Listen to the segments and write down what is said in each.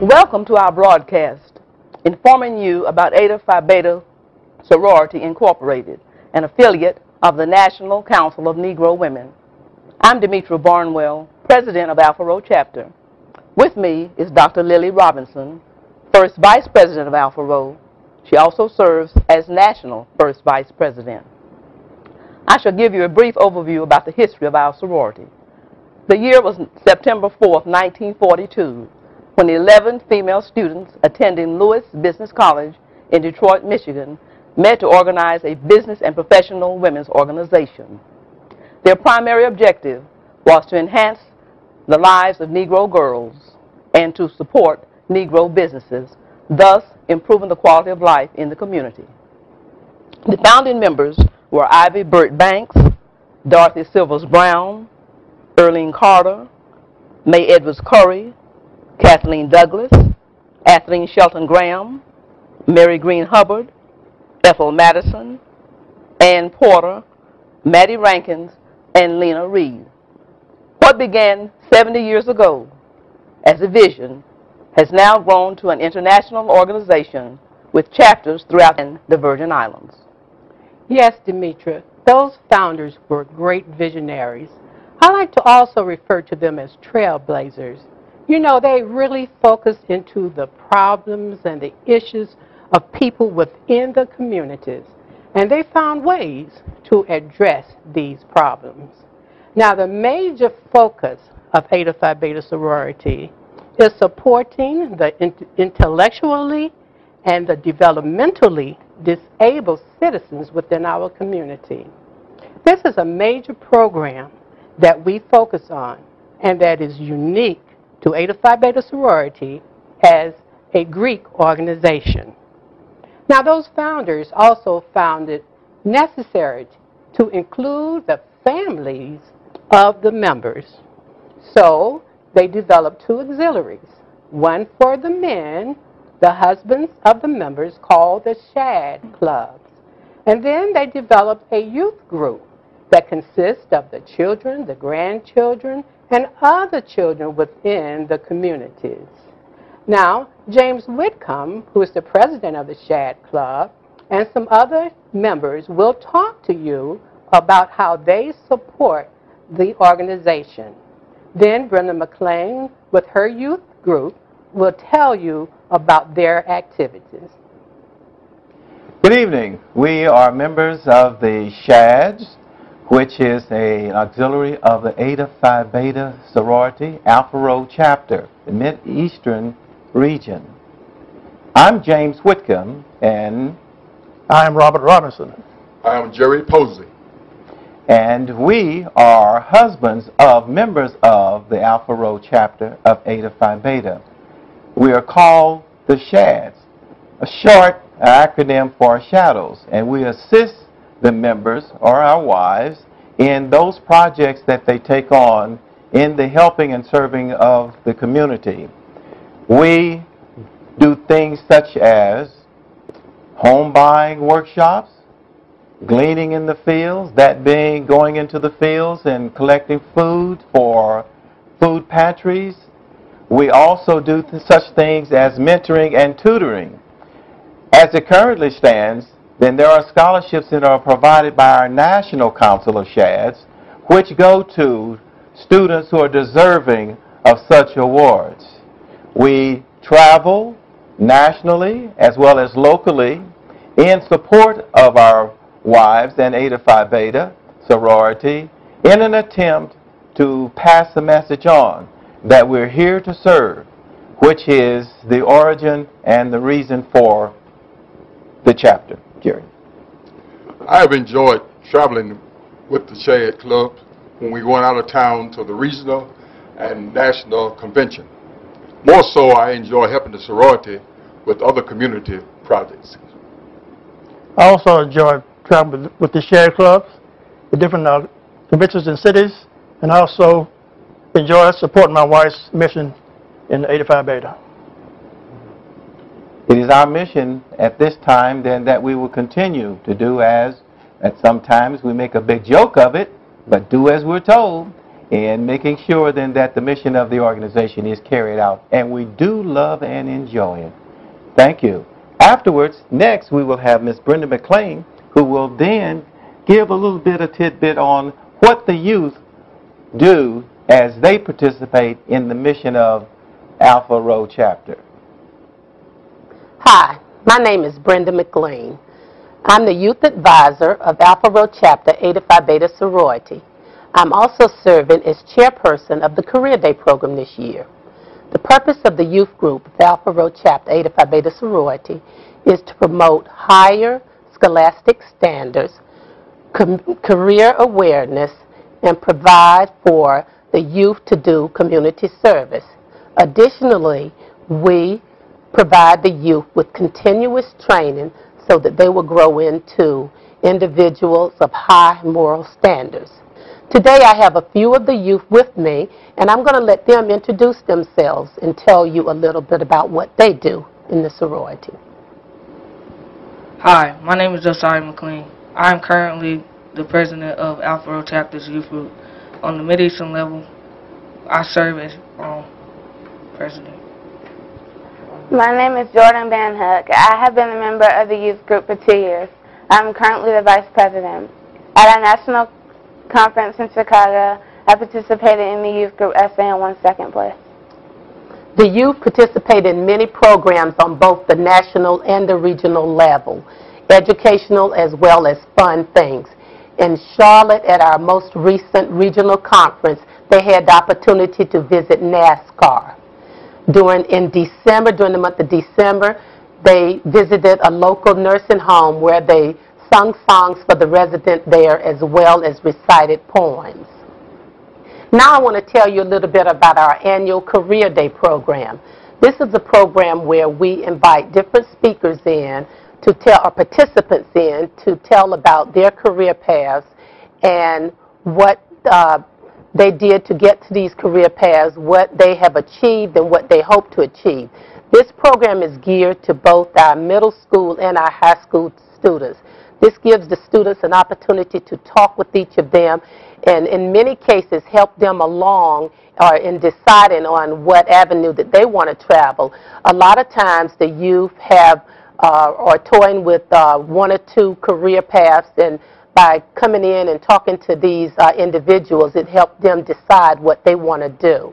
Welcome to our broadcast, informing you about Eta Phi Beta Sorority, Incorporated, an affiliate of the National Council of Negro Women. I'm Demetra Barnwell, President of Alpha Rho Chapter. With me is Dr. Lily Robinson, First Vice President of Alpha Rho. She also serves as National First Vice President. I shall give you a brief overview about the history of our sorority. The year was September 4th, 1942, when 11 female students attending Lewis Business College in Detroit, Michigan, met to organize a business and professional women's organization. Their primary objective was to enhance the lives of Negro girls and to support Negro businesses, thus improving the quality of life in the community. The founding members were Ivy Burt Banks, Dorothy Silvers Brown, Earlene Carter, May Edwards Curry, Kathleen Douglas, Athleen Shelton Graham, Mary Green Hubbard, Ethel Madison, Ann Porter, Maddie Rankins, and Lena Reed. What began 70 years ago as a vision has now grown to an international organization with chapters throughout the Virgin Islands. Yes, Demetra, those founders were great visionaries. I like to also refer to them as trailblazers. You know, they really focused into the problems and the issues of people within the communities, and they found ways to address these problems. Now, the major focus of Eta Phi Beta Sorority is supporting the intellectually and the developmentally disabled citizens within our community. This is a major program that we focus on and that is unique to Eta Phi Beta Sorority as a Greek organization. Now, those founders also found it necessary to include the families of the members. So they developed two auxiliaries, one for the men, the husbands of the members, called the Shad Clubs. And then they developed a youth group that consists of the children, the grandchildren, and other children within the communities. Now, James Whitcomb, who is the president of the Shad Club, and some other members will talk to you about how they support the organization. Then Brenda McLean, with her youth group, will tell you about their activities. Good evening. We are members of the SHADS, which is an auxiliary of the Eta Phi Beta Sorority, Alpha Rho Chapter, the Mid-Eastern region. I'm James Whitcomb, and I'm Robert Robinson. I'm Jerry Posey. And we are husbands of members of the Alpha Rho Chapter of Eta Phi Beta. We are called the SHADS, a short acronym for shadows, and we assist the members or our wives in those projects that they take on in the helping and serving of the community. We do things such as home buying workshops, gleaning in the fields, that being going into the fields and collecting food for food pantries. We also do such things as mentoring and tutoring. As it currently stands, then there are scholarships that are provided by our National Council of SHADS, which go to students who are deserving of such awards. We travel nationally as well as locally in support of our wives and Eta Phi Beta sorority in an attempt to pass the message on that we're here to serve, which is the origin and the reason for the chapter. Jerry. I have enjoyed traveling with the Shad Club when we're going out of town to the regional and national convention. More so, I enjoy helping the sorority with other community projects. I also enjoy traveling with the Shad Clubs, the different conventions and cities, and I also enjoy supporting my wife's mission in the Eta Phi Beta. It is our mission at this time then that we will continue to do as, at sometimes we make a big joke of it, but do as we're told, in making sure then that the mission of the organization is carried out. And we do love and enjoy it. Thank you. Afterwards, next we will have Ms. Brenda McLean, who will then give a little bit of tidbit on what the youth do as they participate in the mission of Alpha Rho Chapter. Hi, my name is Brenda McLean. I'm the youth advisor of Alpha Rho Chapter Eta Phi Beta Sorority. I'm also serving as chairperson of the Career Day program this year. The purpose of the youth group of Alpha Rho Chapter Eta Phi Beta Sorority is to promote higher scholastic standards, career awareness, and provide for the youth to do community service. Additionally, we provide the youth with continuous training so that they will grow into individuals of high moral standards. Today I have a few of the youth with me, and I'm going to let them introduce themselves and tell you a little bit about what they do in the sorority. Hi, my name is Josiah McLean. I am currently the president of Alpha Rho Chapter's youth group. On the Mid-Eastern level, I serve as president. My name is Jordan Van Hook. I have been a member of the youth group for 2 years. I'm currently the vice president. At our national conference in Chicago, I participated in the youth group essay and won second place. The youth participate in many programs on both the national and the regional level, educational as well as fun things. In Charlotte, at our most recent regional conference, they had the opportunity to visit NASCAR. During the month of December, they visited a local nursing home where they sung songs for the residents there as well as recited poems. Now I want to tell you a little bit about our annual Career Day program. This is a program where we invite different speakers in to tell, or participants in, to tell about their career paths and what they did to get to these career paths, what they have achieved and what they hope to achieve. This program is geared to both our middle school and our high school students. This gives the students an opportunity to talk with each of them and in many cases help them along or in deciding on what avenue that they want to travel. A lot of times the youth have are toying with one or two career paths, and by coming in and talking to these individuals, it helped them decide what they want to do.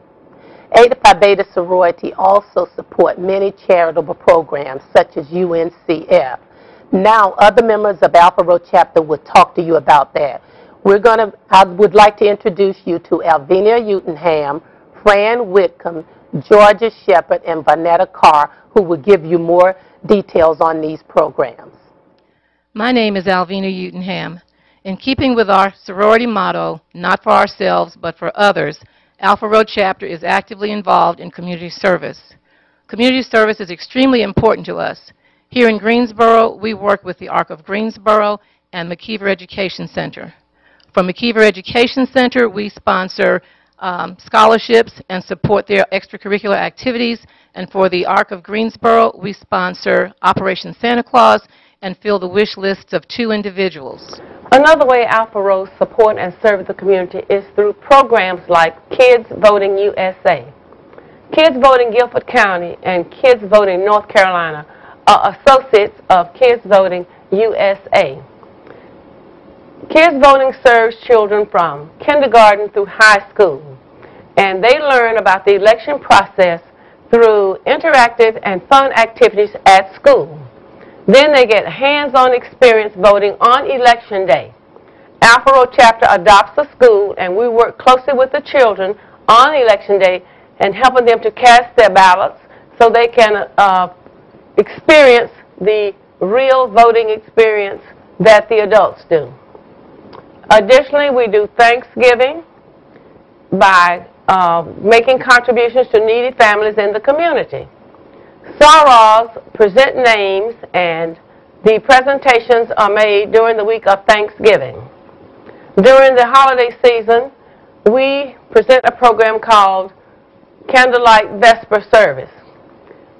Eta Phi Beta Sorority also support many charitable programs such as UNCF. Now, other members of Alpha Rho Chapter will talk to you about that. I would like to introduce you to Alvina Utenham, Fran Whitcomb, Georgia Shepard, and Vanetta Carr, who will give you more details on these programs. My name is Alvina Utenham. In keeping with our sorority motto, not for ourselves but for others, Alpha Rho Chapter is actively involved in community service. Community service is extremely important to us. Here in Greensboro, we work with the Arc of Greensboro and McKeever Education Center. From McKeever Education Center, we sponsor scholarships and support their extracurricular activities. And for the Arc of Greensboro, we sponsor Operation Santa Claus and fill the wish lists of 2 individuals. Another way Alpha Rho support and serve the community is through programs like Kids Voting USA. Kids Voting Guilford County and Kids Voting North Carolina are associates of Kids Voting USA. Kids Voting serves children from kindergarten through high school, and they learn about the election process through interactive and fun activities at school. Then they get hands-on experience voting on Election Day. Alpha Rho Chapter adopts a school, and we work closely with the children on Election Day and helping them to cast their ballots so they can experience the real voting experience that the adults do. Additionally, we do Thanksgiving by making contributions to needy families in the community. Sorors present names, and the presentations are made during the week of Thanksgiving. During the holiday season, we present a program called Candlelight Vesper Service.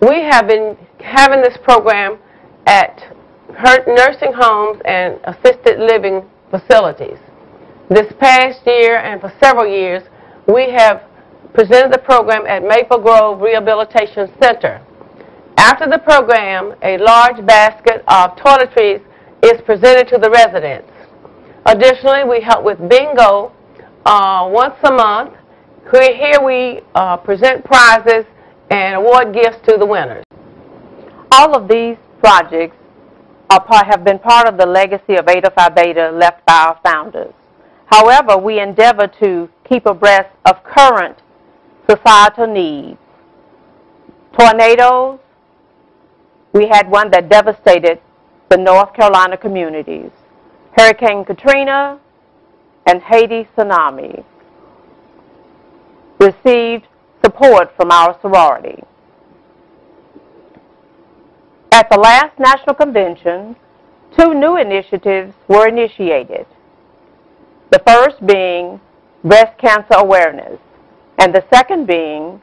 We have been having this program at nursing homes and assisted living facilities. This past year and for several years, we have presented the program at Maple Grove Rehabilitation Center. After the program, a large basket of toiletries is presented to the residents. Additionally, we help with bingo once a month. Here we present prizes and award gifts to the winners. All of these projects have been part of the legacy of Eta Phi Beta left by our founders. However, we endeavor to keep abreast of current societal needs. Tornadoes, we had one that devastated the North Carolina communities. Hurricane Katrina and Haiti tsunami received support from our sorority. At the last National Convention, 2 new initiatives were initiated. The first being breast cancer awareness, and the second being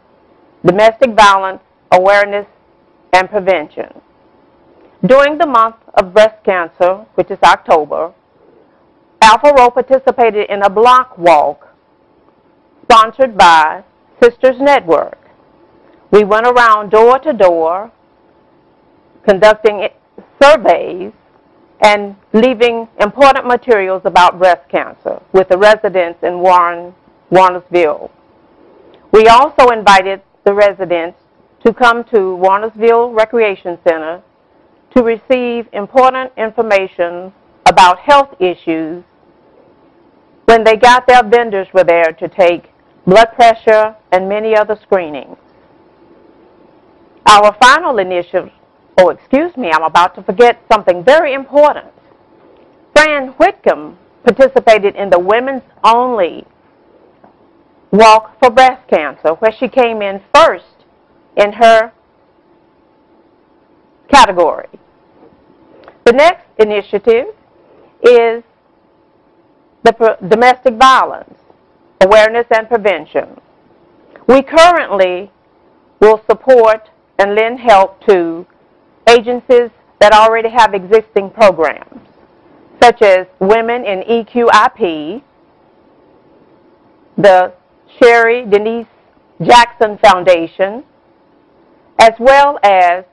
domestic violence awareness and prevention. During the month of breast cancer, which is October, Alpha Rho participated in a block walk sponsored by Sisters Network. We went around door to door conducting surveys and leaving important materials about breast cancer with the residents in Warnersville. We also invited the residents to come to Warnersville Recreation Center to receive important information about health issues. When they got there, vendors were there to take blood pressure and many other screenings. Our final initiative, I'm about to forget something very important. Fran Whitcomb participated in the Women's Only Walk for Breast Cancer, where she came in first in her category. The next initiative is the domestic violence awareness and prevention. We currently will support and lend help to agencies that already have existing programs, such as Women in EQIP, the Sherry Denise Jackson Foundation, as well as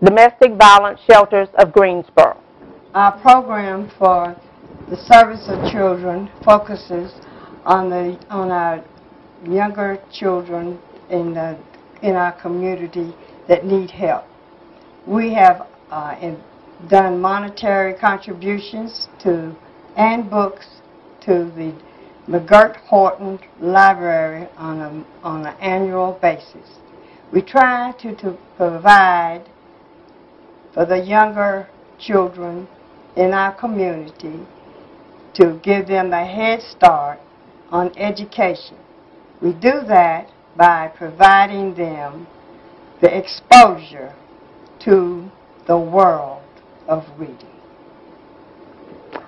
Domestic Violence Shelters of Greensboro. Our program for the service of children focuses on our younger children in our community that need help. We have done monetary contributions and books to the McGirt Horton Library on an annual basis. We try to provide for the younger children in our community to give them a head start on education. We do that by providing them the exposure to the world of reading.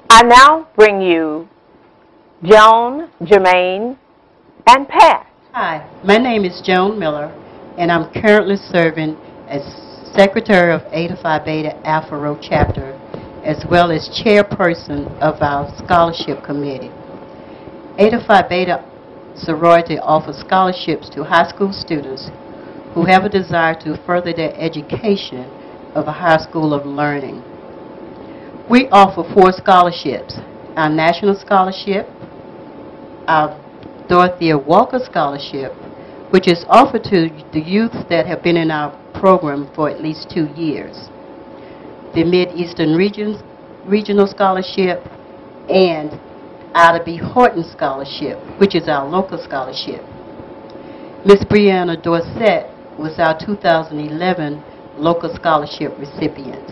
I now bring you Joan, Jermaine, and Pat. Hi, my name is Joan Miller, and I'm currently serving as Secretary of Eta Phi Beta Alpha Rho Chapter, as well as Chairperson of our Scholarship Committee. Eta Phi Beta Sorority offers scholarships to high school students who have a desire to further their education of a high school of learning. We offer 4 scholarships: our National Scholarship, our Dorothea Walker Scholarship, which is offered to the youth that have been in our program for at least 2 years, the Mid-Eastern Regional Scholarship, and Eta B. Horton Scholarship, which is our local scholarship. Ms. Brianna Dorsett was our 2011 local scholarship recipient.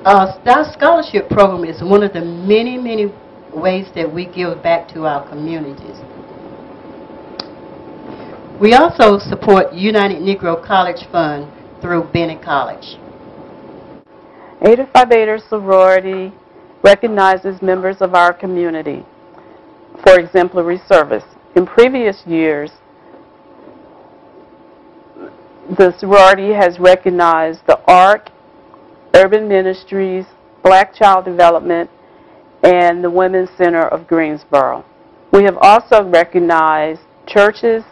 Our scholarship program is one of the many, many ways that we give back to our communities. We also support United Negro College Fund through Bennett College. Eta Phi Beta sorority recognizes members of our community for exemplary service. In previous years, the sorority has recognized the ARC, Urban Ministries, Black Child Development, and the Women's Center of Greensboro. We have also recognized churches,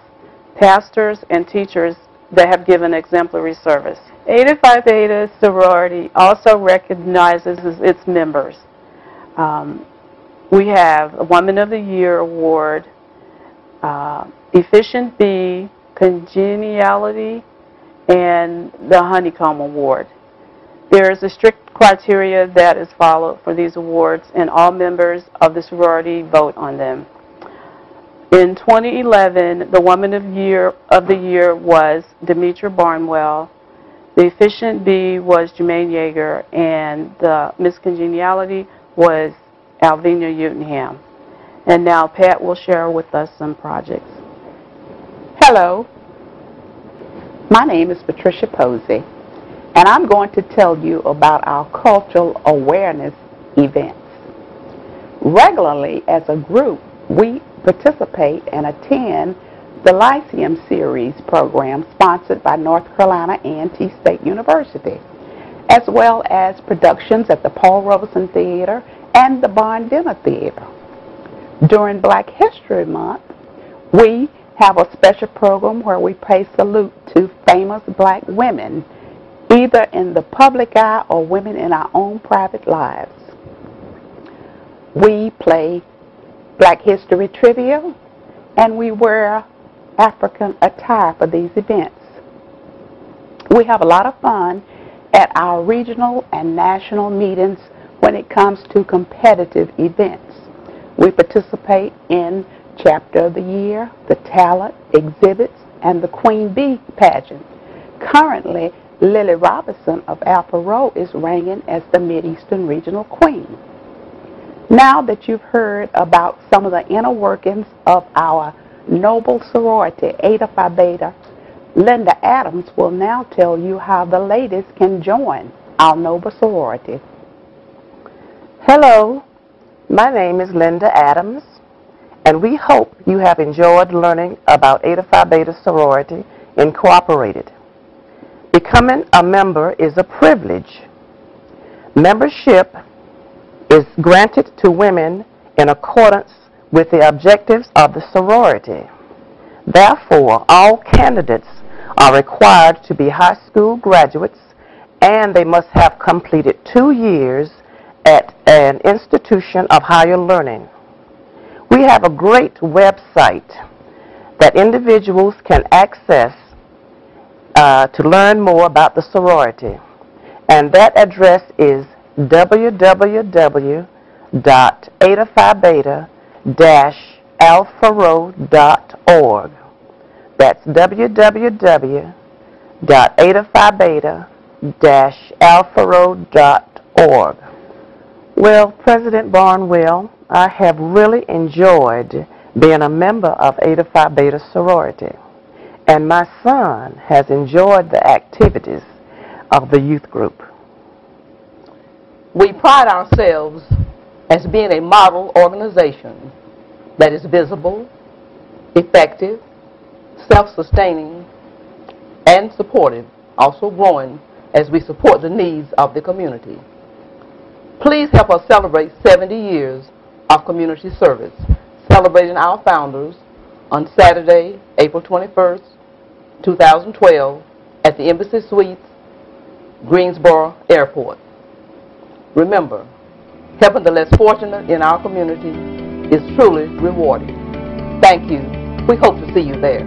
pastors, and teachers that have given exemplary service. Eta Phi Beta sorority also recognizes its members. We have a Woman of the Year award, Efficient Bee, Congeniality, and the Honeycomb Award. There is a strict criteria that is followed for these awards, and all members of the sorority vote on them. In 2011, the Woman of the Year was Demetra Barnwell. The Efficient Bee was Jermaine Yeager, and the Miss Congeniality was Alvina Utenham. And now Pat will share with us some projects. Hello, my name is Patricia Posey, and I'm going to tell you about our cultural awareness events. Regularly, as a group, we participate and attend the Lyceum Series program sponsored by North Carolina A&T State University, as well as productions at the Paul Robeson Theater and the Barn Dinner Theater. During Black History Month, we have a special program where we pay salute to famous black women, either in the public eye or women in our own private lives. We play Black History Trivia, and we wear African attire for these events. We have a lot of fun at our regional and national meetings when it comes to competitive events. We participate in Chapter of the Year, the Talent, Exhibits, and the Queen Bee pageant. Currently, Lily Robinson of Alpha Rho is reigning as the Mid-Eastern Regional Queen. Now that you've heard about some of the inner workings of our noble sorority, Eta Phi Beta, Linda Adams will now tell you how the ladies can join our noble sorority. Hello, my name is Linda Adams, and we hope you have enjoyed learning about Eta Phi Beta Sorority, Incorporated. Becoming a member is a privilege. Membership is granted to women in accordance with the objectives of the sorority. Therefore, all candidates are required to be high school graduates, and they must have completed 2 years at an institution of higher learning. We have a great website that individuals can access to learn more about the sorority, and that address is www.etaphibeta-alpharho.org. That's www.etaphibeta-alpharho.org. Well, President Barnwell, I have really enjoyed being a member of Eta Phi Beta Sorority, and my son has enjoyed the activities of the youth group. We pride ourselves as being a model organization that is visible, effective, self-sustaining, and supportive, also growing as we support the needs of the community. Please help us celebrate 70 years of community service, celebrating our founders on Saturday, April 21st, 2012, at the Embassy Suites, Greensboro Airport. Remember, helping the less fortunate in our community is truly rewarding. Thank you. We hope to see you there.